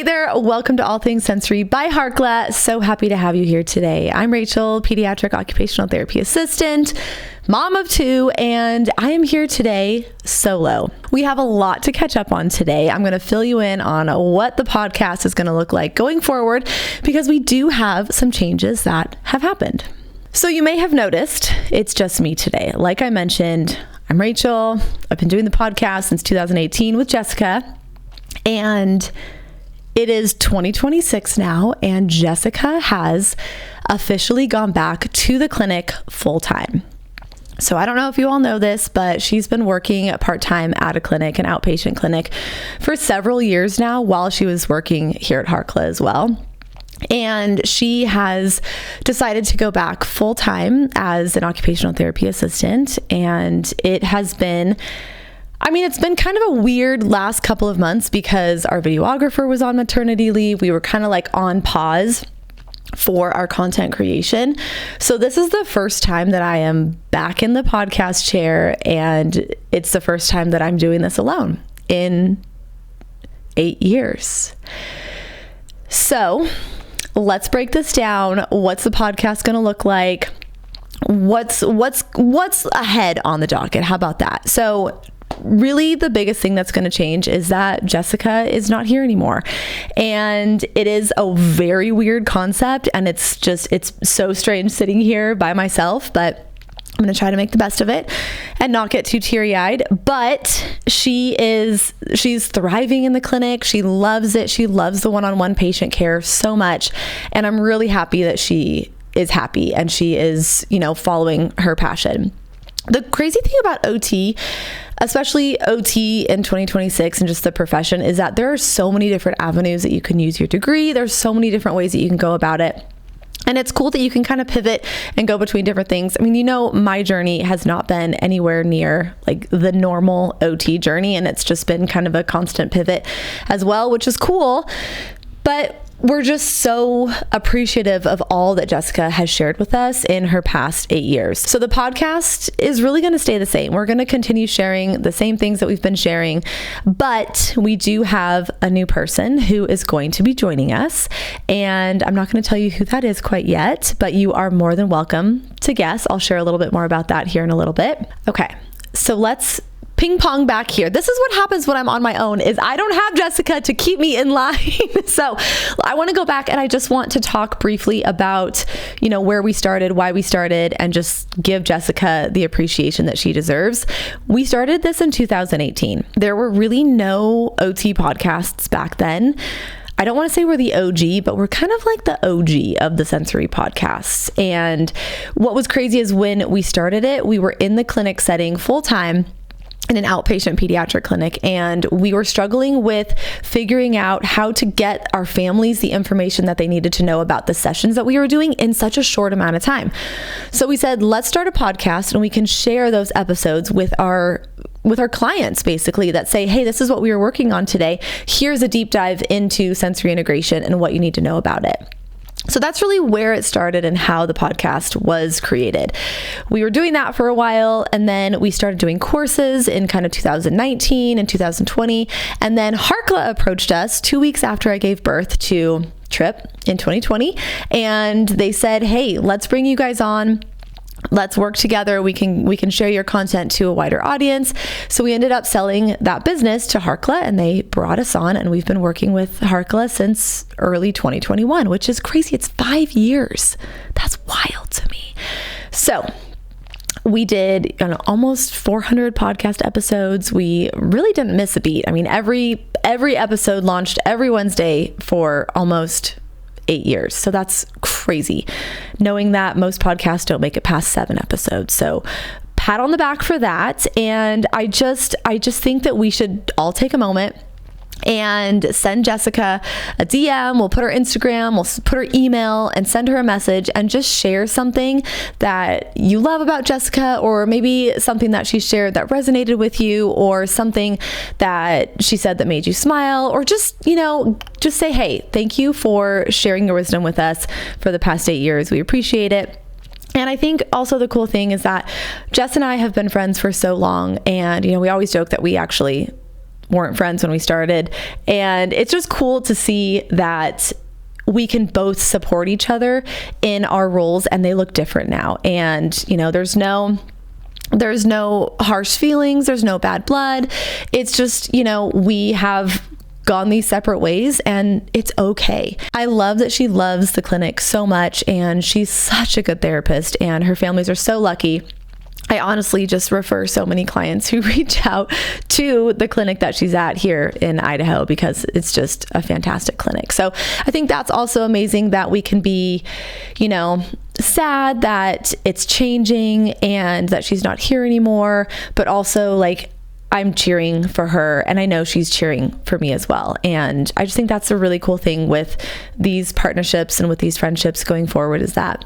Hey there, welcome to All Things Sensory by Harkla. So happy to have you here today. I'm Rachel, pediatric occupational therapy assistant, mom of two, and I am here today solo. We have a lot to catch up on today. I'm going to fill you in on what the podcast is going to look like going forward because we do have some changes that have happened. So you may have noticed it's just me today. Like I mentioned, I'm Rachel. I've been doing the podcast since 2018 with Jessica, and it is 2026 now, and Jessica has officially gone back to the clinic full time. So I don't know if you all know this, but she's been working part-time at a clinic, an outpatient clinic, for several years now while she was working here at Harkla as well. And she has decided to go back full-time as an occupational therapy assistant. And it has been, it's been kind of a weird last couple of months because our videographer was on maternity leave. We were kind of like on pause for our content creation. So this is the first time that I am back in the podcast chair, and it's the first time that I'm doing this alone in 8 years. So let's break this down. What's the podcast going to look like? What's ahead on the docket? How about that? So really the biggest thing that's going to change is that Jessica is not here anymore. And it is a very weird concept, and it's so strange sitting here by myself, but I'm going to try to make the best of it and not get too teary-eyed. But she's thriving in the clinic. She loves it. She loves the one-on-one patient care so much. And I'm really happy that she is happy and she is, following her passion. The crazy thing about OT, especially OT in 2026 and just the profession, is that there are so many different avenues that you can use your degree. There's so many different ways that you can go about it. And it's cool that you can kind of pivot and go between different things. My journey has not been anywhere near like the normal OT journey, and it's just been kind of a constant pivot as well, which is cool. But we're just so appreciative of all that Jessica has shared with us in her past 8 years. So the podcast is really going to stay the same. We're going to continue sharing the same things that we've been sharing, but we do have a new person who is going to be joining us. And I'm not going to tell you who that is quite yet, but you are more than welcome to guess. I'll share a little bit more about that here in a little bit. Okay, so let's ping pong back here. This is what happens when I'm on my own, is I don't have Jessica to keep me in line. So I want to go back, and I just want to talk briefly about, where we started, why we started, and just give Jessica the appreciation that she deserves. We started this in 2018. There were really no OT podcasts back then. I don't want to say we're the OG, but we're kind of like the OG of the sensory podcasts. And what was crazy is when we started it, we were in the clinic setting full time in an outpatient pediatric clinic, and we were struggling with figuring out how to get our families the information that they needed to know about the sessions that we were doing in such a short amount of time. So we said, let's start a podcast and we can share those episodes with our clients, basically, that say, hey, this is what we were working on today. Here's a deep dive into sensory integration and what you need to know about it. So that's really where it started and how the podcast was created. We were doing that for a while, and then we started doing courses in kind of 2019 and 2020. And then Harkla approached us 2 weeks after I gave birth to Trip in 2020. And they said, hey, let's bring you guys on. Let's work together. We can share your content to a wider audience. So we ended up selling that business to Harkla, and they brought us on, and we've been working with Harkla since early 2021, which is crazy. It's 5 years. That's wild to me. So we did almost 400 podcast episodes. We really didn't miss a beat. Every episode launched every Wednesday for almost 8 years. So that's crazy, knowing that most podcasts don't make it past 7 episodes. So pat on the back for that. And I just think that we should all take a moment and send Jessica a DM. We'll put her Instagram, we'll put her email, and send her a message and just share something that you love about Jessica, or maybe something that she shared that resonated with you, or something that she said that made you smile, or just say, hey, thank you for sharing your wisdom with us for the past 8 years. We appreciate it. And I think also the cool thing is that Jess and I have been friends for so long, and we always joke that we weren't friends when we started. And it's just cool to see that we can both support each other in our roles, and they look different now. And, you know, there's no harsh feelings. There's no bad blood. It's just, you know, we have gone these separate ways, and it's okay. I love that she loves the clinic so much, and she's such a good therapist, and her families are so lucky. I honestly just refer so many clients who reach out to the clinic that she's at here in Idaho because it's just a fantastic clinic. So I think that's also amazing that we can be, you know, sad that it's changing and that she's not here anymore, but also like I'm cheering for her, and I know she's cheering for me as well. And I just think that's a really cool thing with these partnerships and with these friendships going forward, is that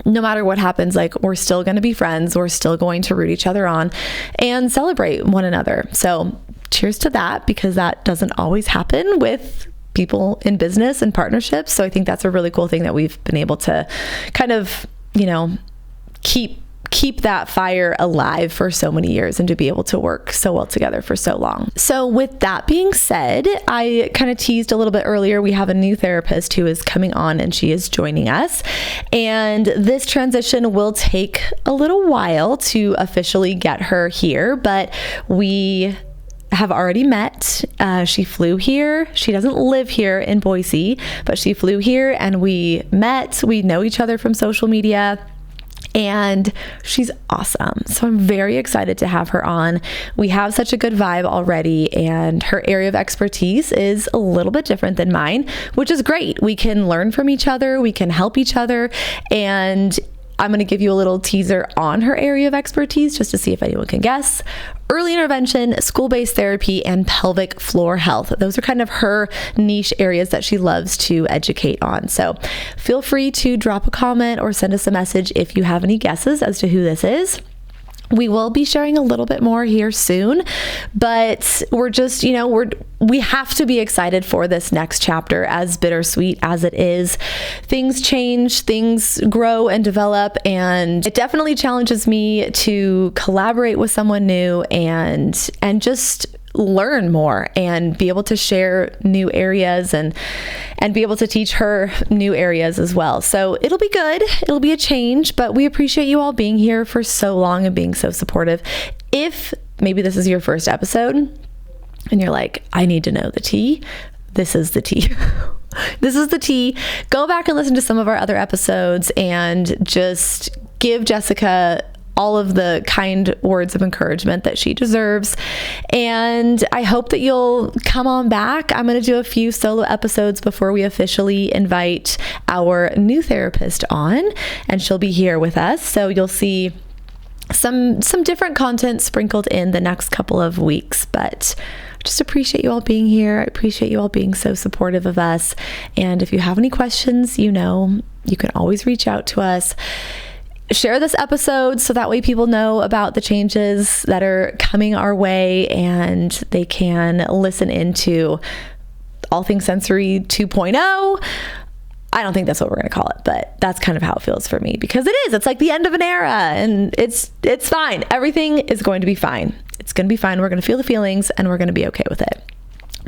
no matter what happens, like, we're still going to be friends. We're still going to root each other on and celebrate one another. So cheers to that, because that doesn't always happen with people in business and partnerships. So I think that's a really cool thing that we've been able to kind of, you know, keep that fire alive for so many years, and to be able to work so well together for so long. So with that being said, I kind of teased a little bit earlier, we have a new therapist who is coming on, and she is joining us. And this transition will take a little while to officially get her here, but we have already met. She flew here. She doesn't live here in Boise, but she flew here and we met. We know each other from social media. And she's awesome. So I'm very excited to have her on. We have such a good vibe already, and her area of expertise is a little bit different than mine, which is great. We can learn from each other. We can help each other. And I'm going to give you a little teaser on her area of expertise just to see if anyone can guess. Early intervention, school-based therapy, and pelvic floor health. Those are kind of her niche areas that she loves to educate on. So feel free to drop a comment or send us a message if you have any guesses as to who this is. We will be sharing a little bit more here soon, but we're just, you know, we have to be excited for this next chapter, as bittersweet as it is. Things change, things grow and develop, and it definitely challenges me to collaborate with someone new and just learn more and be able to share new areas and be able to teach her new areas as well. So it'll be good. It'll be a change, but we appreciate you all being here for so long and being so supportive. If maybe this is your first episode and you're like, I need to know the tea, this is the tea. This is the tea. Go back and listen to some of our other episodes and just give Jessica all of the kind words of encouragement that she deserves. And I hope that you'll come on back. I'm going to do a few solo episodes before we officially invite our new therapist on, and she'll be here with us. So you'll see some different content sprinkled in the next couple of weeks, but I just appreciate you all being here. I appreciate you all being so supportive of us. And if you have any questions, you know, you can always reach out to us. Share this episode so that way people know about the changes that are coming our way, and they can listen into All Things Sensory 2.0. I don't think that's what we're going to call it, but that's kind of how it feels for me, because it is. It's like the end of an era, and it's fine. Everything is going to be fine. It's going to be fine. We're going to feel the feelings, and we're going to be okay with it.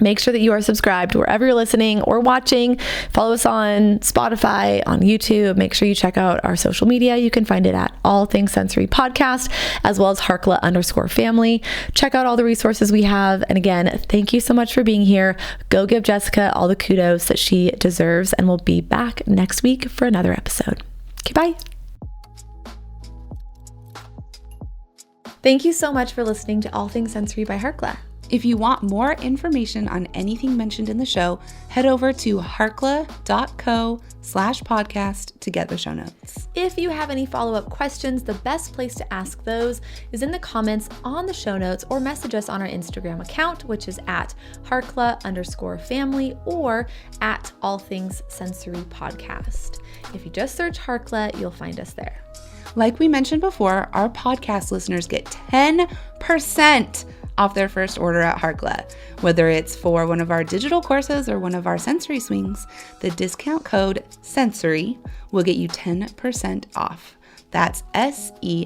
Make sure that you are subscribed wherever you're listening or watching. Follow us on Spotify, on YouTube. Make sure you check out our social media. You can find it at All Things Sensory Podcast, as well as Harkla_family. Check out all the resources we have. And again, thank you so much for being here. Go give Jessica all the kudos that she deserves, and we'll be back next week for another episode. Okay, bye. Thank you so much for listening to All Things Sensory by Harkla. If you want more information on anything mentioned in the show, head over to harkla.co/podcast to get the show notes. If you have any follow-up questions, the best place to ask those is in the comments on the show notes, or message us on our Instagram account, which is at Harkla_family or at All Things Sensory Podcast. If you just search Harkla, you'll find us there. Like we mentioned before, our podcast listeners get 10% off their first order at Harkla. Whether it's for one of our digital courses or one of our sensory swings, the discount code SENSORY will get you 10% off. That's Sensory.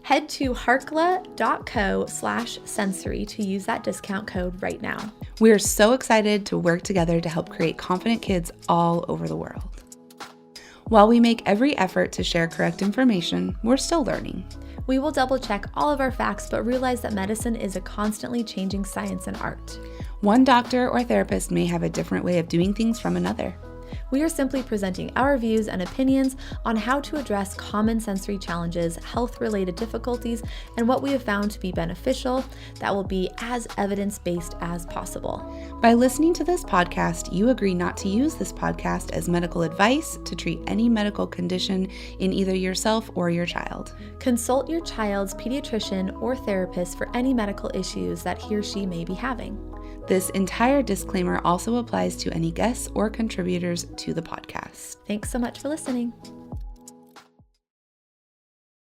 Head to harkla.co/sensory to use that discount code right now. We are so excited to work together to help create confident kids all over the world. While we make every effort to share correct information, we're still learning. We will double check all of our facts, but realize that medicine is a constantly changing science and art. One doctor or therapist may have a different way of doing things from another. We are simply presenting our views and opinions on how to address common sensory challenges, health-related difficulties, and what we have found to be beneficial that will be as evidence-based as possible. By listening to this podcast, you agree not to use this podcast as medical advice to treat any medical condition in either yourself or your child. Consult your child's pediatrician or therapist for any medical issues that he or she may be having. This entire disclaimer also applies to any guests or contributors to the podcast. Thanks so much for listening.